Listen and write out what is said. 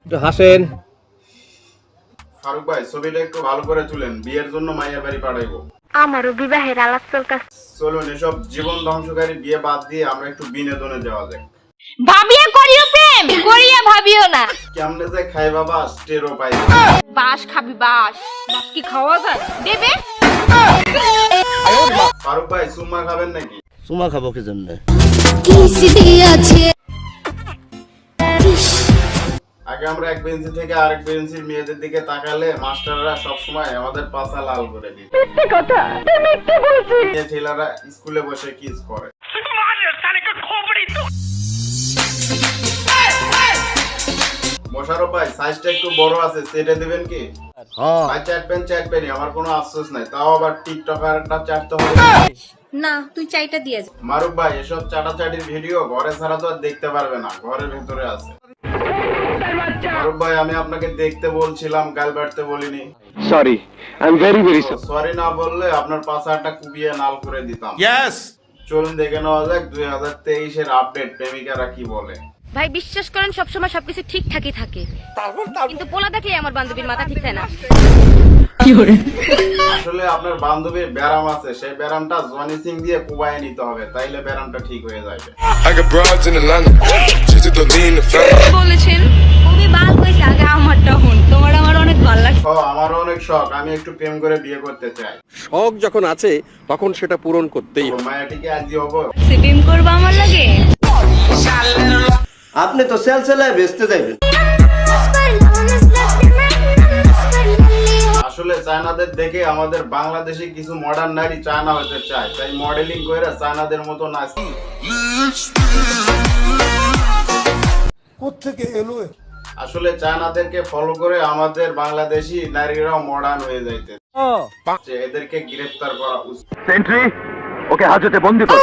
একটু হাসেন। ফারুক ভাই ছবিটা একটু ভালো করে তুলেন, বিয়ের জন্য মায়ের বাড়ি পাঠাইবো। আমারও বিবাহের আলাপ চলতেছে। চলুন এসব জীবন ধ্বংসকারী বিয়ে বাদ দিয়ে আমরা একটু বিনোদনে যাওয়া যাক। ভাবিয়া করিও প্রেম করিয়া ভাবিও না। কেমনে যে খাই বাবা স্টেরো পাই। বাস খাবি বাস বাস কি খাওয়া যায় দেবে? ফারুক ভাই সুম্মা খাবেন নাকি? চুমা খাবো কি জন্য? আগে আমরা এক বেঞ্চি থেকে আরেক বেঞ্চির মেয়েদের দিকে তাকালে মাস্টাররা সবসময় আমাদের পাছা লাল করে দিত। ছেলেরা স্কুলে বসে কিস করে। মোশারফ ভাই সাইজটা একটু বড় আছে, সেটা দিবেন কি? হ্যাঁ ভাই চাটবেন, আমার কোনো আফসোস নাই, তাও আবার টিকটকারটা চাটতে হবে না তুই চাইটা দিয়ে যা। মারুফ ভাই এসব চাটাচাটির ভিডিও ঘরে ছাড়া তো আর দেখতে পারবে না, ঘরের ভিতরে আছে। মারুফ ভাই আমি আপনাকে দেখতে বলছিলাম, গাল বাড়তে বলিনি। Sorry, I'm very sorry. Sorry না বললে আপনার পাছাটা কুবিয়ে নাল করে দিতাম। Yes! চলুন দেখে নেওয়া যাক 2023 এর আপডেট প্রেমিকারা কি বলে। ভাই বিশ্বাস করেন সবসময় সবকিছু ঠিকঠাকই থাকে, কিন্তু পোলা দেখলে আমার বান্ধবীর মাথা ঠিক থাকে না। আসলে আপনার বান্ধবীর ব্যারাম আছে, সেই ব্যারামটা জনি সিং দিয়ে কুবায়ে নিতে হবে, তাইলে ব্যারামটা ঠিক হয়ে যাবে। I got broads in Atlanta. She's a lean the family. বলেছেন খুবই ভালো হয়েছে, আগে আমারটা হন, তোমার আমার অনেক ভালো লাগছে। আমারও অনেক শখ, আমি একটু প্রেম করে বিয়ে করতে চাই। শখ যখন আছে তখন সেটা পূরণ করতেই হবে। মায়াটিকে আজই হবো। প্রেম করবা আমার লাগে? আপনি তো সেল সেলায় বেচতে যাইবেন। আসলে চায়নাদের দেখে আমাদের বাংলাদেশে কিছু মডার্ন নারী চায়না হতে চায়, তাই মডেলিং করে চায়নাদের মতো নাচি। কোত্থেকে এলো? আসলে চায়নাদেরকে ফলো করে আমাদের বাংলাদেশি নারীরাও মডার্ন হয়ে যাইতে, এদেরকে গ্রেফতার করা উচিত। Sentry, ওকে হাজতে বন্দি কর।